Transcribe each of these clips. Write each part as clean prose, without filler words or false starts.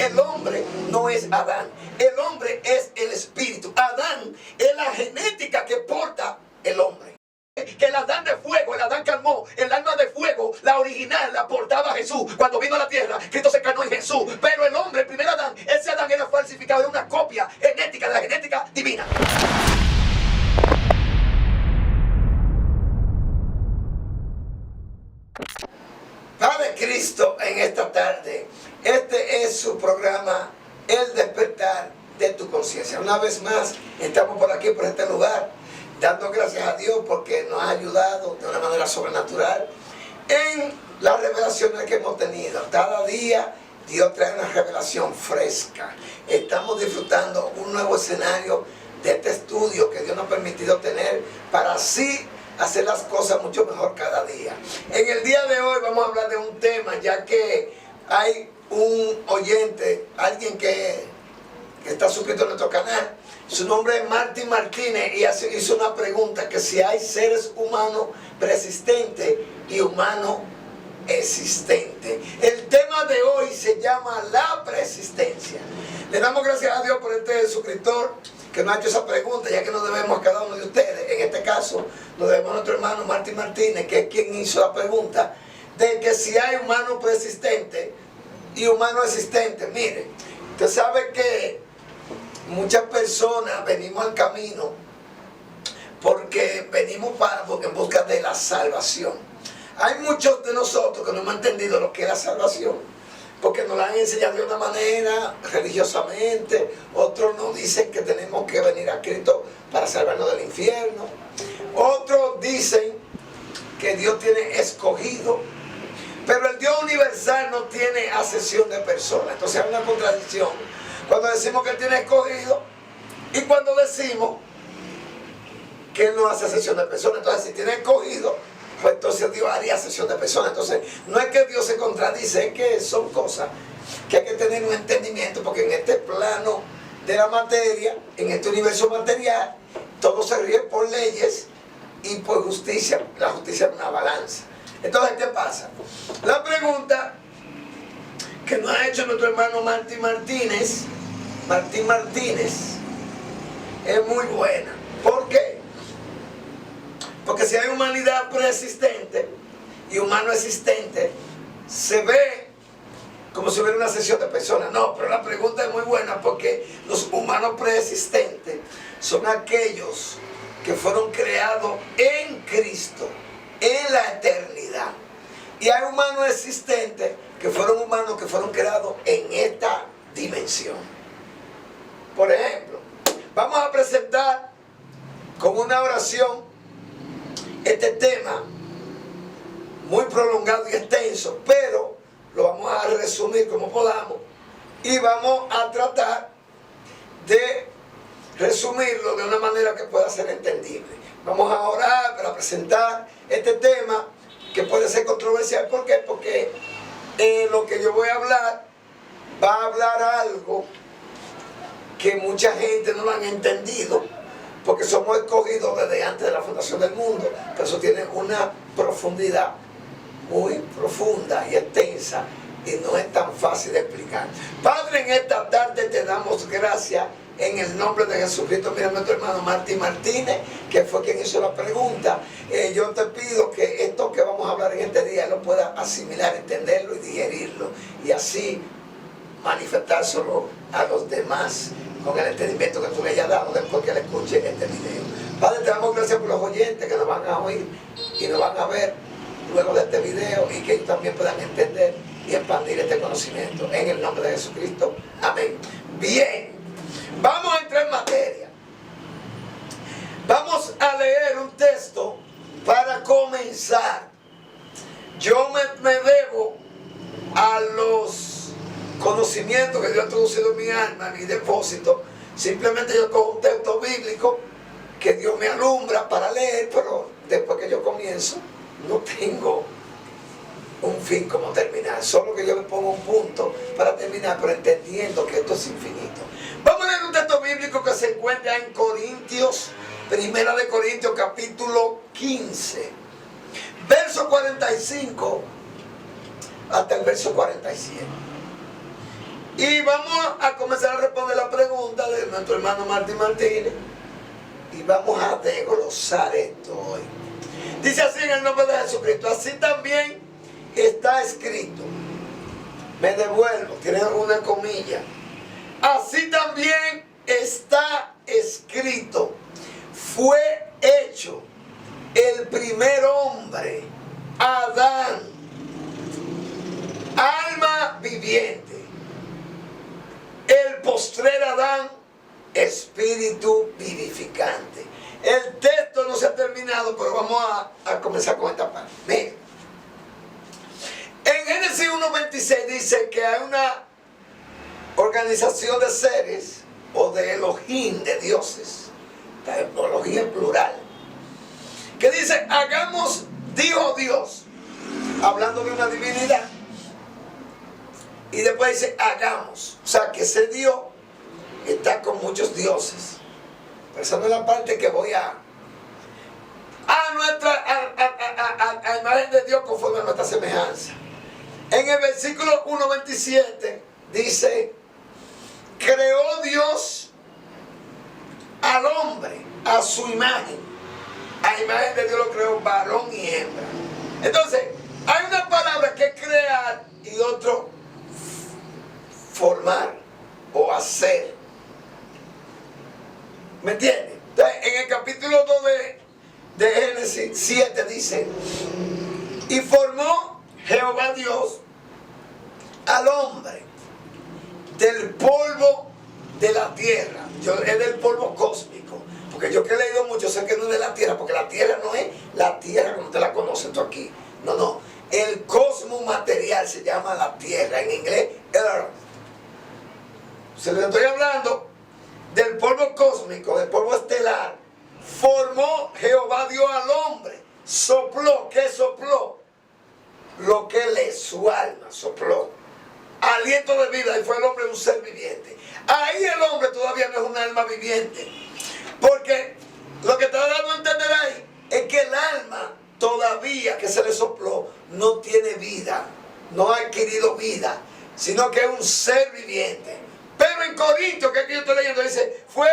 el hombre no es Adán. El hombre es el espíritu. Adán es la genética que porta el hombre. Que el Adán de fuego, el Adán calmó, el alma de fuego, la original, la portaba Jesús. Cuando vino a la tierra, Cristo se encarnó en Jesús. Pero el hombre, el primer Adán, ese Adán era falsificado, era una copia genética de la genética divina. Padre Cristo, en esta tarde, este es su programa, El Despertar de tu Conciencia. Una vez más, estamos por aquí, por este lugar, dando gracias a Dios porque nos ha ayudado de una manera sobrenatural en las revelaciones que hemos tenido. Cada día Dios trae una revelación fresca. Estamos disfrutando un nuevo escenario de este estudio que Dios nos ha permitido tener para así hacer las cosas mucho mejor cada día. En el día de hoy vamos a hablar de un tema, ya que hay un oyente, alguien que está suscrito a nuestro canal. Su nombre es Martín Martínez y hizo una pregunta, que si hay seres humanos persistentes y humanos existentes. El tema de hoy se llama la persistencia. Le damos gracias a Dios por este suscriptor que nos ha hecho esa pregunta, ya que nos debemos a cada uno de ustedes. En este caso, nos debemos a nuestro hermano Martín Martínez, que es quien hizo la pregunta, de que si hay humanos persistentes y humanos existentes. Mire, usted sabe que muchas personas venimos al camino porque venimos en busca de la salvación. Hay muchos de nosotros que no hemos entendido lo que es la salvación, porque nos la han enseñado de una manera religiosamente. Otros nos dicen que tenemos que venir a Cristo para salvarnos del infierno. Otros dicen que Dios tiene escogido, pero el Dios universal no tiene acepción de personas. Entonces hay una contradicción cuando decimos que Él tiene escogido y cuando decimos que Él no hace acepción de personas. Entonces, si tiene escogido, pues entonces Dios haría acepción de personas. Entonces, no es que Dios se contradice, es que son cosas que hay que tener un entendimiento, porque en este plano de la materia, en este universo material, todo se rige por leyes y por justicia. La justicia es una balanza. Entonces, ¿qué pasa? La pregunta que nos ha hecho nuestro hermano Martín Martínez es muy buena. ¿Por qué? Porque si hay humanidad preexistente y humano existente, se ve como si hubiera una sesión de personas. No, pero la pregunta es muy buena, porque los humanos preexistentes son aquellos que fueron creados en Cristo, en la eternidad. Y hay humanos existentes que fueron humanos que fueron creados en esta dimensión. Por ejemplo, vamos a presentar con una oración este tema muy prolongado y extenso, pero lo vamos a resumir como podamos y vamos a tratar de resumirlo de una manera que pueda ser entendible. Vamos a orar para presentar este tema que puede ser controversial. ¿Por qué? Porque lo que yo voy a hablar va a hablar algo que mucha gente no lo han entendido, porque somos escogidos desde antes de la fundación del mundo, pero eso tiene una profundidad muy profunda y extensa y no es tan fácil de explicar. Padre, en esta tarde te damos gracias en el nombre de Jesucristo. Mira a nuestro hermano Martín Martínez, que fue quien hizo la pregunta. Yo te pido que esto que vamos a hablar en este día lo pueda asimilar, entenderlo y digerirlo, y así manifestárselo a los demás con el entendimiento que tú le hayas dado después que le escuche este video. Padre, te damos gracias por los oyentes que nos van a oír y nos van a ver luego de este video, y que ellos también puedan entender y expandir este conocimiento en el nombre de Jesucristo. Amén. Bien, vamos a entrar en materia. Vamos a leer un texto para comenzar. Yo me debo a los conocimientos que Dios ha introducido en mi alma, en mi depósito. Simplemente yo cojo un texto bíblico que Dios me alumbra para leer, pero después que yo comienzo no tengo un fin como terminar, solo que yo le pongo un punto para terminar, pero entendiendo que esto es infinito. Vamos a leer un texto bíblico que se encuentra en Corintios, Primera de Corintios capítulo 15, verso 45 hasta el verso 47. Y vamos a comenzar a responder la pregunta de nuestro hermano Martín Martínez. Y vamos a desglosar esto hoy. Dice así en el nombre de Jesucristo. Así también está escrito. Me devuelvo, tiene una comilla. Así también está escrito. Fue hecho el primer hombre, Adán, alma viviente. El postrer Adán, espíritu vivificante. El texto no se ha terminado, pero vamos a comenzar con esta parte. Miren, en Génesis 1:26 dice que hay una organización de seres, o de Elohim, de dioses, la Elohim en plural, que dice, hagamos, dijo Dios, hablando de una divinidad, y después dice, hagamos, o sea que ese Dios está con muchos dioses. Pero esa no es la parte que voy a imagen de Dios conforme a nuestra semejanza. En el versículo 1:27 dice, creó Dios al hombre a su imagen. A imagen de Dios lo creó varón y hembra. Entonces, hay una palabra que es crear y otro formar o hacer. ¿Me entiendes? Entonces, en el capítulo 2 de Génesis 7 dice, y formó Jehová Dios al hombre del polvo de la tierra. Es del polvo cósmico, porque yo que he leído mucho sé que no es de la tierra, porque la tierra no es la tierra como usted la conoce tú aquí. No, el cosmos material se llama la tierra, en inglés earth. Se le estoy hablando del polvo cósmico, del polvo estelar. Formó Jehová Dios al hombre, sopló. ¿Qué sopló? Lo que él es, su alma sopló, aliento de vida, y fue el hombre un ser viviente. Ahí el hombre todavía no es un alma viviente, porque lo que está dando a entender ahí es que el alma todavía que se le sopló no tiene vida, no ha adquirido vida, sino que es un ser viviente. Pero en Corintios, que aquí yo estoy leyendo, dice, fue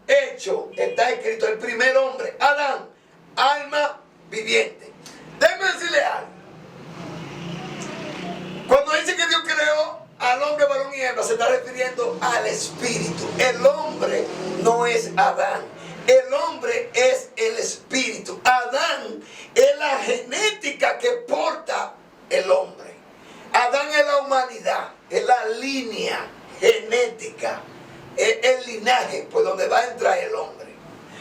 hecho, está escrito, el primer hombre, Adán, alma viviente. Déjeme decirle algo. Cuando dice que Dios creó al hombre, varón y hembra, se está refiriendo al espíritu. El hombre no es Adán. El hombre es el espíritu. Adán es la genética que porta el hombre. Adán es la humanidad, es la línea genética, es el linaje por donde va a entrar el hombre.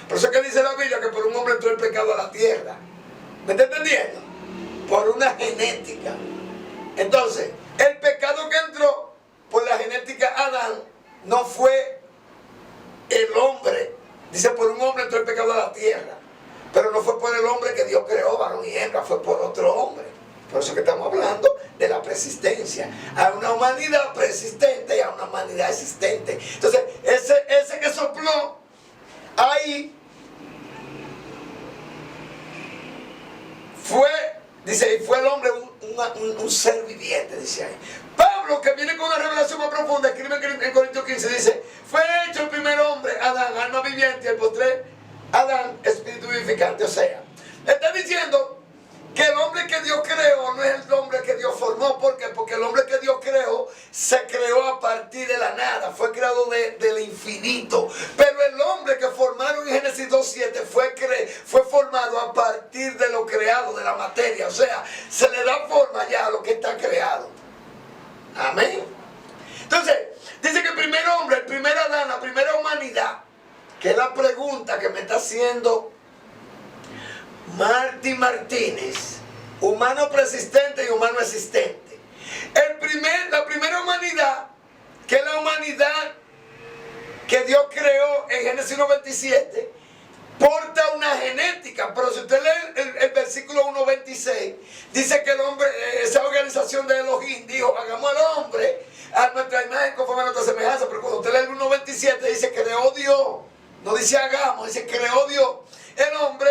Por eso es que dice la Biblia que por un hombre entró el pecado a la tierra. ¿Me está entendiendo? Por una genética. Entonces, el pecado que entró por la genética Adán no fue el hombre. Dice, por un hombre entró el pecado a la tierra. Pero no fue por el hombre que Dios creó, varón y hembra, fue por otro hombre. Por eso que estamos hablando de la persistencia. Hay una humanidad persistente y hay una humanidad existente. Entonces, ese que sopló ahí fue, dice, y fue el hombre un ser viviente, dice ahí. Pablo, que viene con una revelación más profunda, escribe en Corintios 15, dice, fue hecho el primer hombre, Adán, alma viviente, y el postrer, Adán, espíritu vivificante. O sea, está diciendo que el hombre que Dios creó no es el hombre que Dios formó. ¿Por qué? Porque el hombre que Dios creó se creó a partir de la nada, fue creado del infinito. Pero el hombre que formaron en Génesis 2:7 fue formado a partir de lo creado, de la materia. O sea, se le da forma ya a lo que está creado. Amén. Entonces, dice que el primer hombre, el primer Adán, la primera humanidad, que es la pregunta que me está haciendo Martín Martínez, humano persistente y humano existente. La primera humanidad, que es la humanidad que Dios creó en Génesis 1:27, porta una genética. Pero si usted lee el versículo 1:26, dice que el hombre, esa organización de Elohim dijo, hagamos al hombre a nuestra imagen conforme a nuestra semejanza. Pero cuando usted lee el 1:27 dice creó Dios, no dice hagamos, dice creó Dios el hombre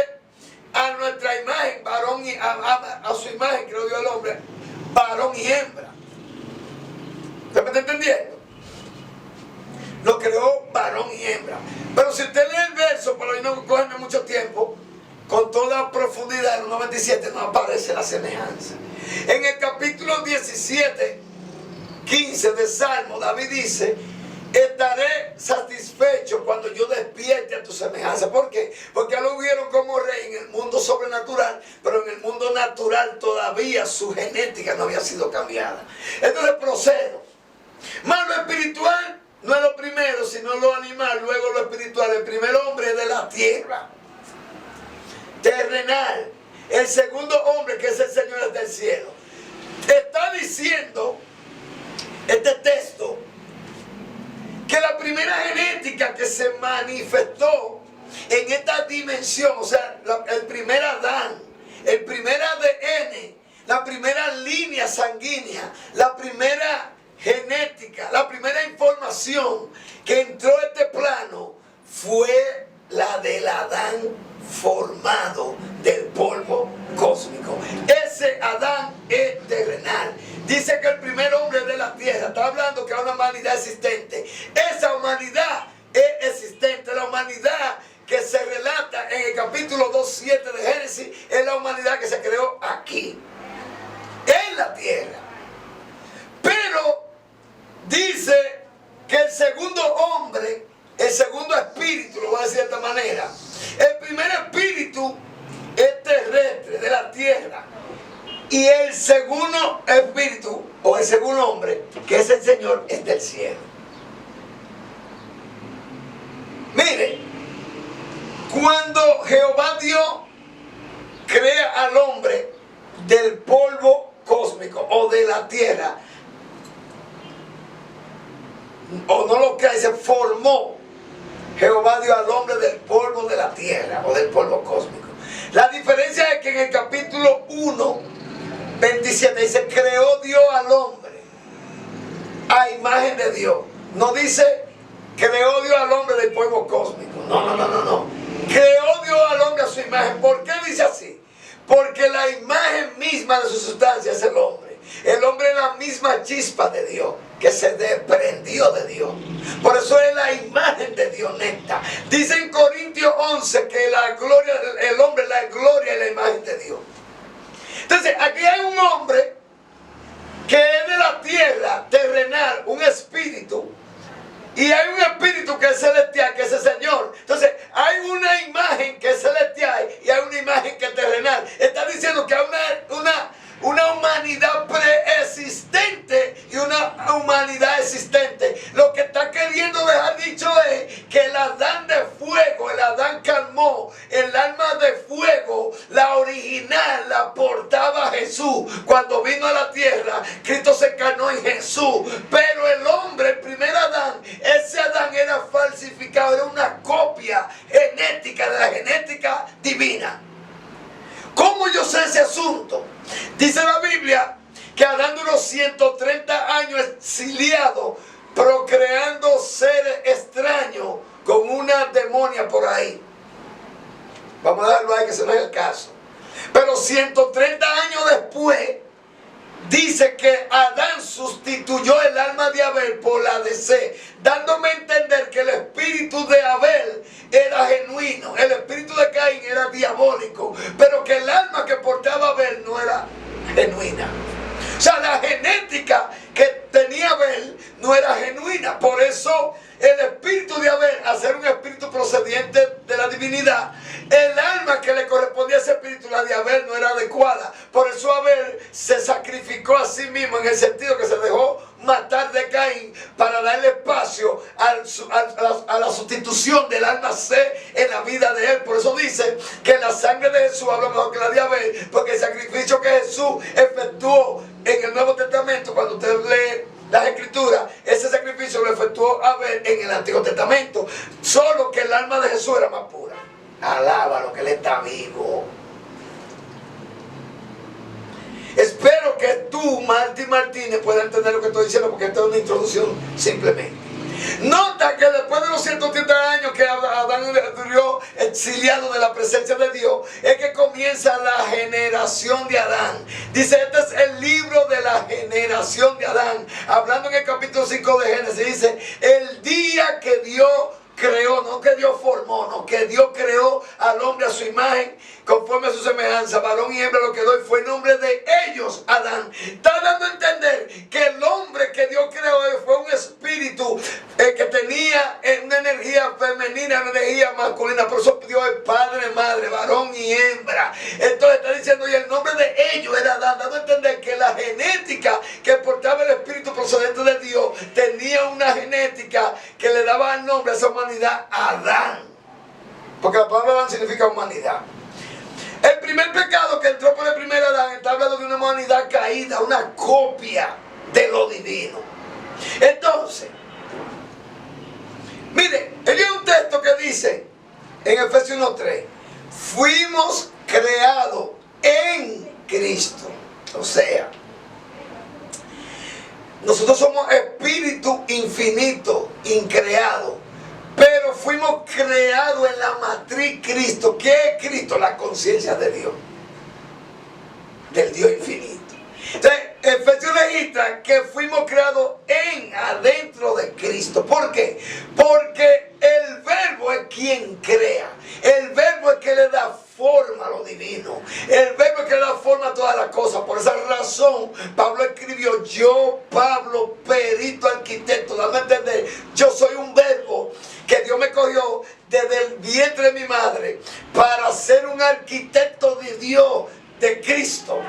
a nuestra imagen, varón y a su imagen creó Dios el hombre, varón y hembra. ¿Usted me está entendiendo? lo creó varón y hembra. Pero si usted lee el verso, por ahí no coge mucho tiempo, con toda profundidad, en el 97 no aparece la semejanza. En el capítulo 17, 15 de Salmo, David dice: estaré satisfecho cuando yo despierte a tu semejanza. ¿Por qué? Porque lo vieron como rey en el mundo sobrenatural, pero en el mundo natural todavía su genética no había sido cambiada. Entonces procedo. Más lo espiritual no es lo primero, sino lo animal, luego lo espiritual. El primer hombre es de la tierra, terrenal. El segundo hombre, que es el Señor, del cielo. Está diciendo este texto que la primera genética que se manifestó en esta dimensión, o sea, el primer Adán, el primer ADN, la primera línea sanguínea, la primera genética, la primera información que entró a este plano fue la del Adán formado del polvo cósmico. Ese Adán es terrenal. Dice que el primer hombre es de la tierra. Está hablando que hay una humanidad existente. Esa humanidad es existente. La humanidad que se relata en el capítulo 2.7 de Génesis es la humanidad que se creó aquí, en la tierra. Pero dice que el segundo hombre, el segundo espíritu, lo voy a decir de esta manera, el primer espíritu es terrestre, de la tierra, y el segundo espíritu, o el segundo hombre, que es el Señor, es del cielo. Mire, cuando Jehová Dios crea al hombre del polvo cósmico o de la tierra, o no lo crea, se formó. Jehová dio al hombre del polvo de la tierra o del polvo cósmico. La diferencia es que en el capítulo 1, 27 dice: creó Dios al hombre a imagen de Dios. No dice creó Dios al hombre del polvo cósmico. No. Creó Dios al hombre a su imagen. ¿Por qué dice así? Porque la imagen misma de su sustancia es el hombre. El hombre es la misma chispa de Dios, que se desprendió de Dios. Por eso es la imagen de Dios neta. Dice en Corintios 11 que la gloria, el hombre, la gloria y la imagen de Dios. Entonces aquí hay un hombre que es de la tierra terrenal, un espíritu, y hay un espíritu que es celestial, que es el Señor. Entonces hay una imagen que es celestial y hay una imagen que es terrenal. Está diciendo que hay una humanidad preexistente y una humanidad existente. Lo que está queriendo dejar dicho es que el Adán de fuego, el Adán calmó, el alma de fuego, la original, la portaba Jesús. Cuando vino a la tierra, Cristo se encarnó en Jesús. Pero el hombre, el primer Adán, ese Adán era falsificado, era una copia genética de la genética divina. ¿Cómo yo sé ese asunto? Dice la Biblia que Adán duró 130 años exiliado, procreando seres extraños con una demonia por ahí. Vamos a darlo ahí, que ese no es el caso. Pero 130 años después, dice que Adán sustituyó el alma de Abel por la de Seth, dándome a entender que el espíritu de Abel era genuino, el espíritu de Caín era diabólico, pero que el alma que portaba Abel no era genuina. O sea, la genética que tenía Abel no era genuina. Por eso el espíritu de Abel, al ser un espíritu procediente de la divinidad, el alma que le correspondía a ese espíritu, la de Abel, no era adecuada. Por eso Abel se sacrificó a sí mismo, en el sentido que se dejó matar de Caín para darle espacio a la sustitución del alma C en la vida de él. Por eso dice que la sangre de Jesús habla mejor que la de Abel, porque el sacrificio que Jesús efectuó en el Nuevo Testamento, cuando usted lee las Escrituras, ese sacrificio lo efectuó Abel en el Antiguo Testamento. Solo que el alma de Jesús era más pura. Alábalo, que él está vivo. Espero que tú, Martín Martínez, puedas entender lo que estoy diciendo, porque esta es una introducción simplemente. Nota que después de los 130 años que Adán duró exiliado de la presencia de Dios, es que comienza la generación de Adán. Dice, este es el libro de la generación de Adán. Hablando en el capítulo 5 de Génesis, dice, el día día que Dios creó, no que Dios formó, no, que Dios creó al hombre a su imagen, conforme a su semejanza, varón y hembra lo que doy fue el nombre de ellos, Adán. Está dando a entender que el hombre que Dios creó fue un espíritu que tenía una energía femenina, una energía masculina. Por eso Dios es padre, madre, varón y hembra. Entonces está diciendo, y el nombre de ellos era Adán, dando a entender que la genética que portaba el espíritu procedente de Dios tenía una genética que le daba el nombre a esa humanidad, Adán. Porque la palabra Adán significa humanidad. El primer pecado que entró por el primer Adán está hablando de una humanidad caída, una copia de lo divino. Entonces, mire, hay un texto que dice en Efesios 1:3, fuimos creados en Cristo. O sea, nosotros somos espíritu infinito, increado, pero fuimos creados en la matriz Cristo. ¿Qué es Cristo? La conciencia de Dios, del Dios infinito. Entonces, Efesios registra que fuimos creados adentro de Cristo. ¿Por qué? Porque el verbo es quien crea. El verbo es que le da forma a lo divino. El verbo es que le da forma a todas las cosas. Por esa razón, Pablo escribió, yo, Pablo, perito arquitecto, dame a entender, yo soy un verbo que Dios me cogió desde el vientre de mi madre para ser un arquitecto de Dios, de Cristo.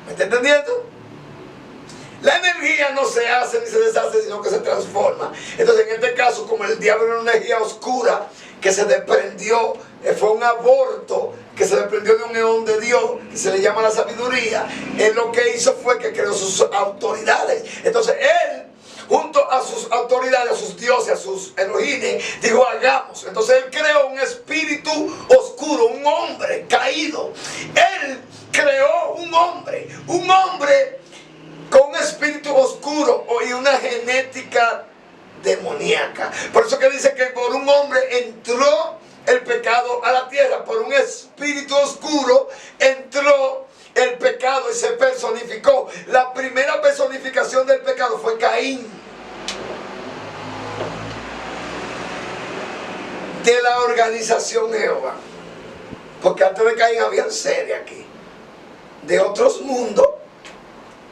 ¿Me está entendiendo? La energía no se hace ni se deshace, sino que se transforma. Entonces, en este caso, como el diablo era una energía oscura que se desprendió, fue un aborto que se desprendió de un eón de Dios, que se le llama la sabiduría, él lo que hizo fue que creó sus autoridades. Entonces, él, junto a sus autoridades, a sus dioses, a sus Elohim, dijo, hagamos. Entonces, él creó un espíritu oscuro, un hombre caído. Él creó un hombre con un espíritu oscuro y una genética demoníaca. Por eso que dice que por un hombre entró el pecado a la tierra, por un espíritu oscuro entró el pecado y se personificó. La primera personificación del pecado fue Caín. De la organización Jehová. Porque antes de Caín había seres aquí, de otros mundos,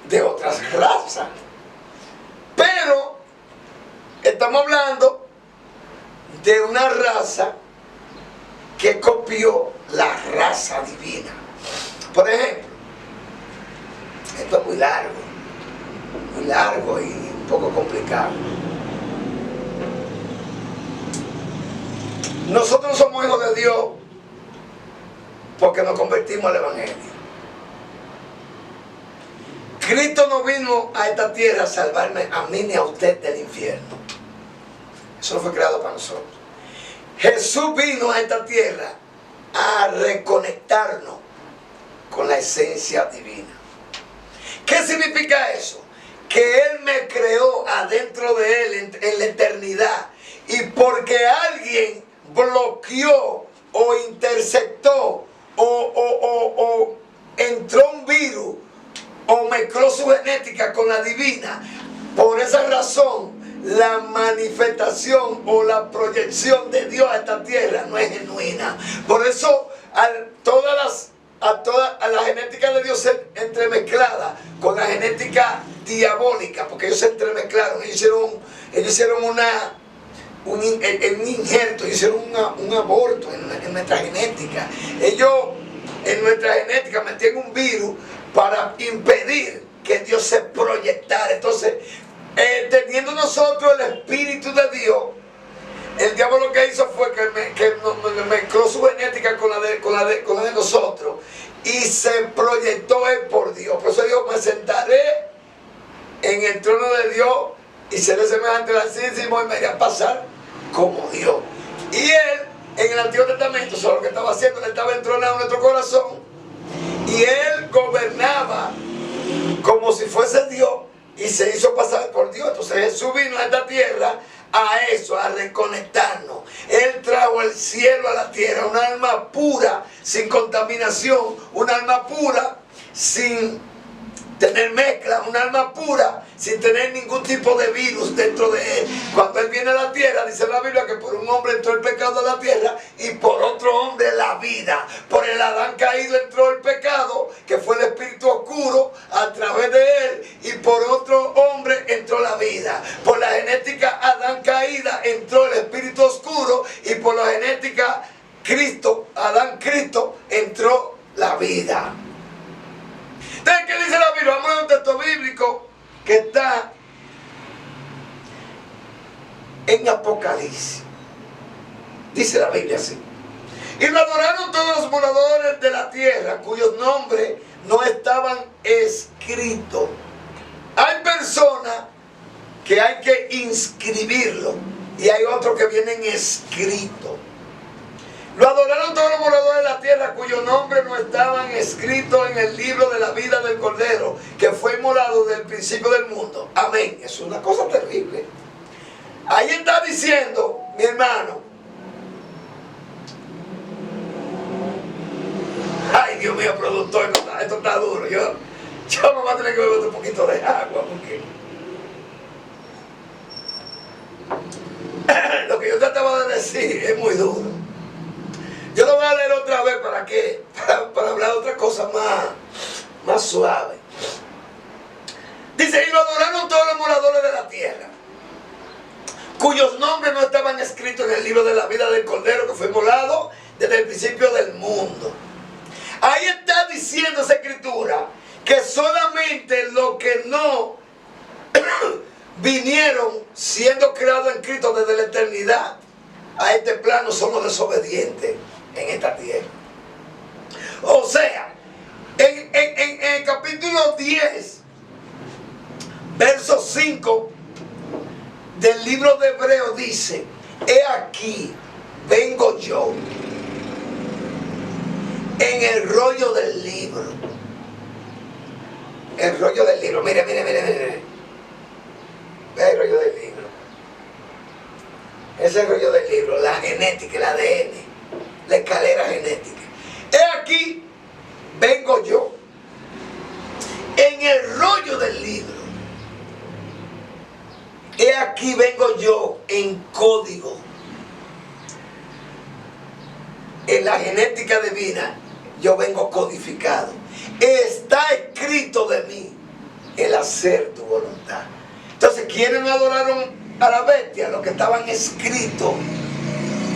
de otras razas. Pero estamos hablando de una raza que copió la raza divina. Por ejemplo, esto es muy largo y un poco complicado. Nosotros somos hijos de Dios porque nos convertimos al Evangelio. Cristo no vino a esta tierra a salvarme a mí ni a usted del infierno. Eso no fue creado para nosotros. Jesús vino a esta tierra a reconectarnos con la esencia divina. ¿Qué significa eso? Que Él me creó adentro de Él en la eternidad. Y porque alguien bloqueó o interceptó o entró un virus o mezcló su genética con la divina, por esa razón la manifestación o la proyección de Dios a esta tierra no es genuina. Por eso a la genética de Dios se entremezclada con la genética diabólica, porque ellos se entremezclaron, ellos hicieron un injerto, hicieron un aborto en nuestra genética. Ellos en nuestra genética metían un virus para impedir que Dios se proyectara. Entonces, teniendo nosotros el Espíritu de Dios, el diablo lo que hizo fue que mezcló su genética con la de nosotros y se proyectó él por Dios. Por eso dijo, me sentaré en el trono de Dios y seré semejante al Altísimo y me iré a pasar como Dios. Y él, en el Antiguo Testamento, eso es lo que estaba haciendo, él estaba entronado en nuestro corazón y él gobernaba como si fuese Dios y se hizo pasar por Dios. Entonces Jesús vino a esta tierra a eso, a reconectarnos. Él trajo el cielo a la tierra, un alma pura, sin contaminación, un alma pura, sin tener mezcla, un alma pura, sin tener ningún tipo de virus dentro de él. Cuando él viene a la tierra, dice la Biblia que por un hombre entró el pecado a la tierra y por otro hombre la vida. Por el Adán caído entró el pecado, que fue el espíritu oscuro a través de él, y por otro hombre entró la vida. Por la genética Adán caída entró el espíritu oscuro, y por la genética Cristo, Adán Cristo, entró la vida. Entonces, ¿qué dice la Biblia? Vamos a un texto bíblico que está en Apocalipsis. Dice la Biblia así: y lo adoraron todos los moradores de la tierra, cuyos nombres no estaban escritos. Hay personas que hay que inscribirlo, y hay otros que vienen escritos. Lo adoraron todos los moradores de la tierra, cuyos nombres no estaban escritos en el libro de la vida del Cordero, que fue inmolado desde el principio del mundo. Amén. Es una cosa terrible. Ahí está diciendo, mi hermano. Ay, Dios mío, productor, esto está duro. Yo me voy a tener que beber un poquito de agua, porque lo que yo trataba de decir es muy duro. Yo lo voy a leer otra vez para hablar de otra cosa más suave. Dice: y lo adoraron todos los moradores de la tierra, cuyos nombres no estaban escritos en el libro de la vida del Cordero, que fue inmolado desde el principio del mundo. Ahí está diciendo esa escritura que solamente los que no vinieron siendo creados en Cristo desde la eternidad a este plano son los desobedientes en esta tierra. O sea, en el capítulo 10, verso 5 del libro de Hebreos dice: he aquí, vengo yo en el rollo del libro. El rollo del libro, mire. Ve el rollo del libro. Ese es el rollo del libro, la genética, el ADN, la escalera genética. He aquí, vengo yo en el rollo del libro. He aquí, vengo yo en código. En la genética divina, yo vengo codificado. Está escrito de mí el hacer tu voluntad. Entonces, ¿quiénes no adoraron a la bestia? Los que estaban escritos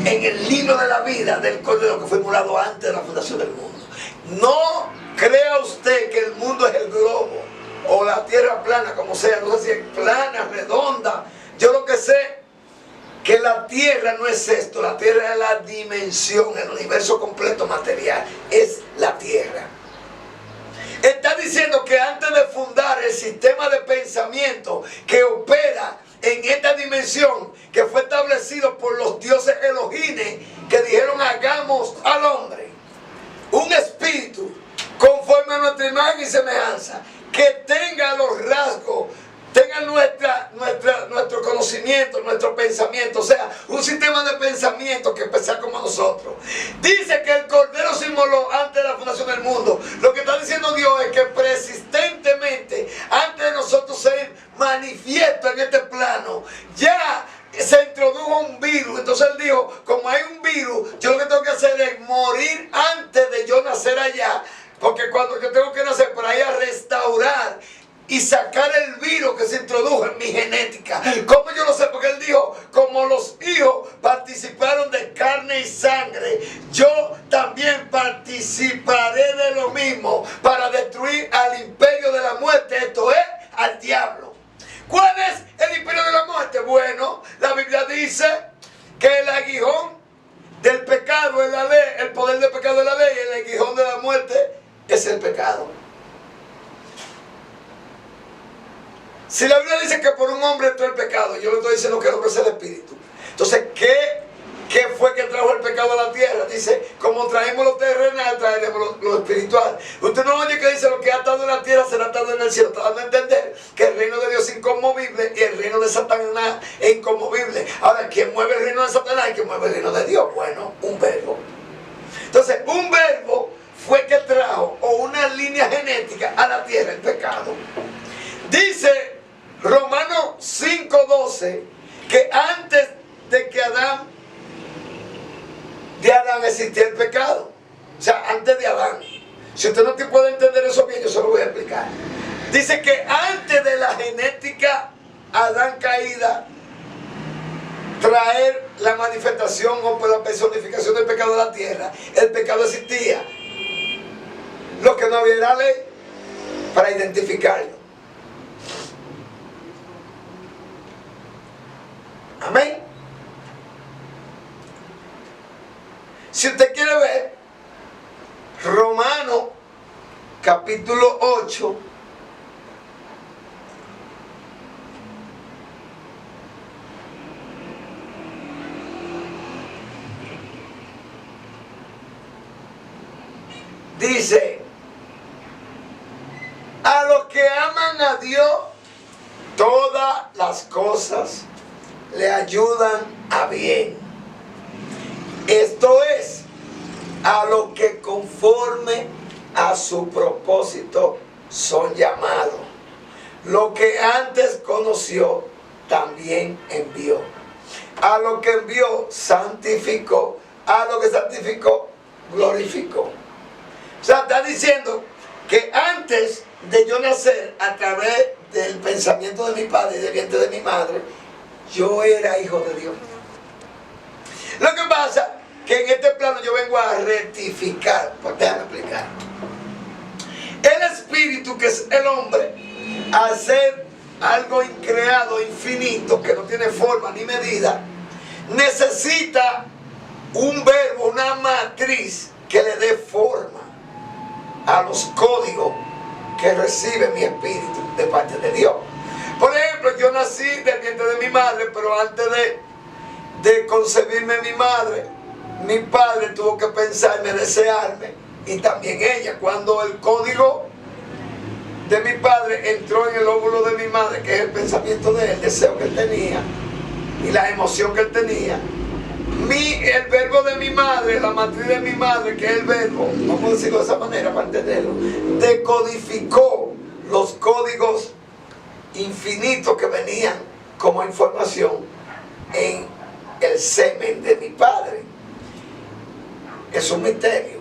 en el libro de la vida del Cordero, que fue inmolado antes de la fundación del mundo. No crea usted que el mundo es el globo o la tierra plana, como sea. No sé si es plana, redonda. Yo lo que sé que la tierra no es esto. La tierra es la dimensión, el universo completo material. Es la tierra. Está diciendo que antes de fundar el sistema de pensamiento que opera en esta dimensión, que fue establecido por los dioses Elohim, que dijeron: hagamos al hombre un espíritu conforme a nuestra imagen y semejanza, que tenga los rasgos, tenga nuestro conocimiento, nuestro pensamiento, o sea, un sistema de pensamiento que empezar como nosotros. Dice que el Cordero se inmoló antes de la fundación del mundo. Lo que está diciendo Dios es que persistentemente, antes de nosotros ser manifiesto en este plano, ya se introdujo un virus. Entonces él dijo: como hay un virus, yo lo que tengo que hacer es morir antes de yo nacer allá, porque cuando yo tengo que nacer por ahí a restaurar y sacar el virus que se introdujo en mi genética. ¿Cómo yo lo sé? Porque él dijo: como los hijos participaron de carne y sangre, yo también participaré de lo mismo para destruir al imperio de la muerte, esto es, al diablo. ¿Cuál es el imperio de la muerte? Bueno, la Biblia dice que el aguijón del pecado es la ley, el poder del pecado es la ley, y el aguijón de la muerte es el pecado. Si la Biblia dice que por un hombre entró el pecado, yo le estoy diciendo que el hombre es el espíritu. Entonces, ¿qué fue que trajo el pecado a la tierra? Dice: como traemos lo terrenal, traeremos lo espiritual. Usted no oye que dice: lo que ha atado en la tierra será atado en el cielo. Está dando a entender que el reino de Dios es inconmovible y el reino de Satanás es inconmovible. Ahora, ¿quién mueve el reino de Satanás y quién mueve el reino de Dios? Bueno, un verbo. Entonces, un verbo fue que trajo, o una línea genética a la tierra, el pecado. Dice Romanos 5:12 que antes de que Adán existía el pecado. O sea, antes de Adán. Si usted no puede entender eso bien, yo se lo voy a explicar. Dice que antes de la genética Adán caída, traer la manifestación o la personificación del pecado de la tierra, el pecado existía. Lo que no había era ley para identificarlo. Amén. Si usted quiere ver Romanos capítulo 8, dice: a los que aman a Dios, todas las cosas le ayudan a bien. Esto es, a los que conforme a su propósito son llamados. Lo que antes conoció, también envió. A lo que envió, santificó. A lo que santificó, glorificó. O sea, está diciendo que antes de yo nacer, a través del pensamiento de mi padre y del vientre de mi madre, yo era hijo de Dios. Lo que pasa que en este plano yo vengo a rectificar. Pues déjame explicar. El espíritu, que es el hombre, al ser algo increado, infinito, que no tiene forma ni medida, necesita un verbo, una matriz que le dé forma a los códigos que recibe mi espíritu de parte de Dios. Por ejemplo, yo nací del vientre de mi madre, pero antes de concebirme mi madre, mi padre tuvo que pensarme, desearme, y también ella. Cuando el código de mi padre entró en el óvulo de mi madre, que es el pensamiento de él, el deseo que él tenía y la emoción que él tenía, el verbo de mi madre, la matriz de mi madre, que es el verbo, vamos a decirlo de esa manera para entenderlo, decodificó los códigos infinitos que venían como información en el semen de mi padre. Es un misterio.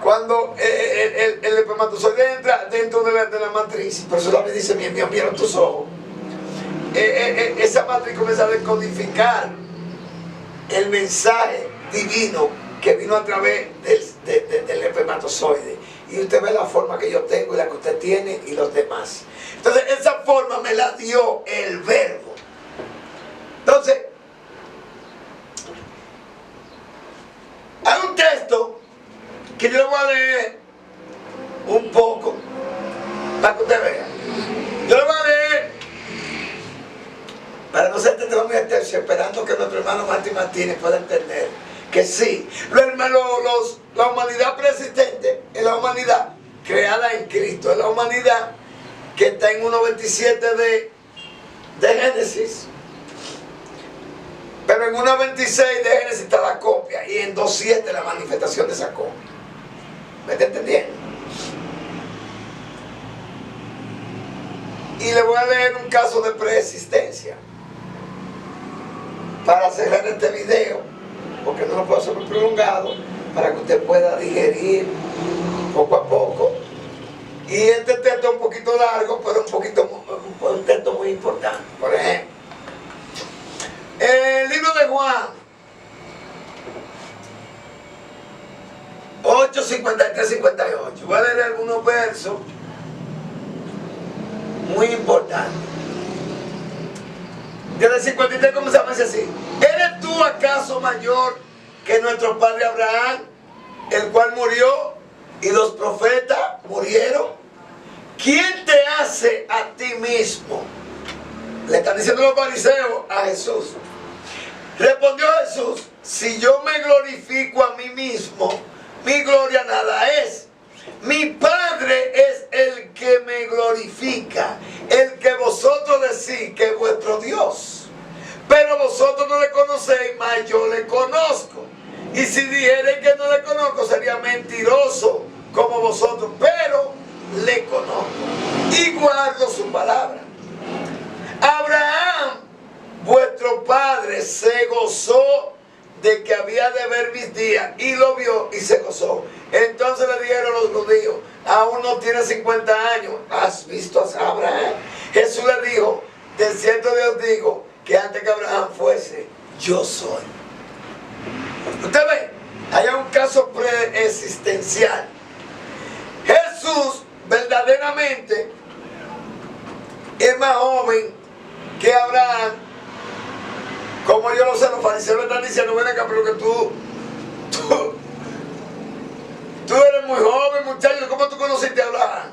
Cuando el espermatozoide entra dentro de la matriz, por eso la me dice: mi Dios, mira tus ojos. Esa matriz comienza a decodificar el mensaje divino que vino a través del espermatozoide. Y usted ve la forma que yo tengo y la que usted tiene y los demás. Entonces, esa forma me la dio el verbo. Entonces, hay un texto que yo le voy a leer un poco para que usted vea. Yo le voy a leer, para no ser muy extenso, esperando que nuestro hermano Martín Martínez pueda entender que sí, la humanidad preexistente es la humanidad creada en Cristo, es la humanidad que está en 1.27 de Génesis. Pero en 1.26 de Génesis está la copia, y en 2.7 la manifestación de esa copia. ¿Me está entendiendo? Y le voy a leer un caso de preexistencia para cerrar este video, porque no lo puedo hacer muy prolongado, para que usted pueda digerir poco a poco. Y este texto es un poquito largo, pero un texto muy importante. Por ejemplo, el libro de Juan 8, 53, 58. Voy a leer algunos versos muy importantes. Desde el 53 comenzamos así: ¿eres tú acaso mayor que nuestro padre Abraham, el cual murió y los profetas murieron? ¿Quién te hace a ti mismo? Le están diciendo los fariseos a Jesús. Respondió Jesús: si yo me glorifico a mí mismo, mi gloria nada es. Mi Padre es el que me glorifica, el que vosotros decís que es vuestro Dios. Pero vosotros no le conocéis, mas yo le conozco. Y si dijere que no le conozco, sería mentiroso como vosotros, pero le conozco y guardo su palabra. Abraham, vuestro padre, se gozó de que había de ver mis días, y lo vio y se gozó. Entonces le dijeron los judíos: aún no tiene 50 años, ¿has visto a Abraham? Jesús le dijo: de cierto os digo, que antes que Abraham fuese, yo soy. Usted ve, hay un caso preexistencial. Jesús verdaderamente es más joven que Abraham. Como yo lo sé, los fariseos le están diciendo: ven acá, pero que tú eres muy joven, muchacho, ¿cómo tú conociste a Abraham?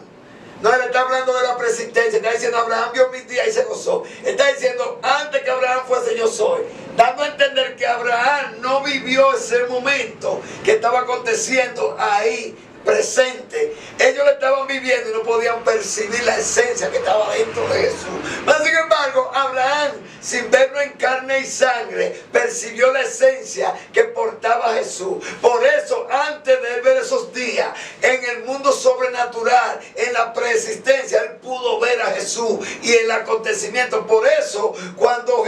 No, él está hablando de la preexistencia. Está diciendo: Abraham vio mis días y se gozó. Está diciendo: antes que Abraham fuese, yo soy. Dando a entender que Abraham no vivió ese momento que estaba aconteciendo ahí presente. Ellos lo estaban viviendo y no podían percibir la esencia que estaba dentro de Jesús. Mas sin embargo, Abraham, sin verlo en carne y sangre, percibió la esencia que portaba Jesús. Por eso, antes de él ver esos días en el mundo sobrenatural, en la preexistencia, él pudo ver a Jesús y el acontecimiento. Por eso, cuando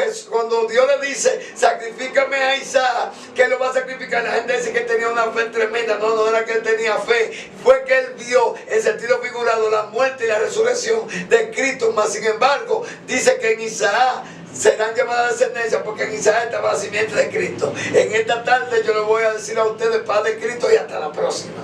Dios le dice: sacrifícame a Isaac, que lo va a sacrificar, la gente dice que tenía una fe tremenda. No era que él tenía fe, fue que él vio en sentido figurado la muerte y la resurrección de Cristo. Mas sin embargo, dice que en Isaac serán llamadas descendencia, porque en Isaac estaba la simiente de Cristo. En esta tarde yo le voy a decir a ustedes: paz de Cristo, y hasta la próxima.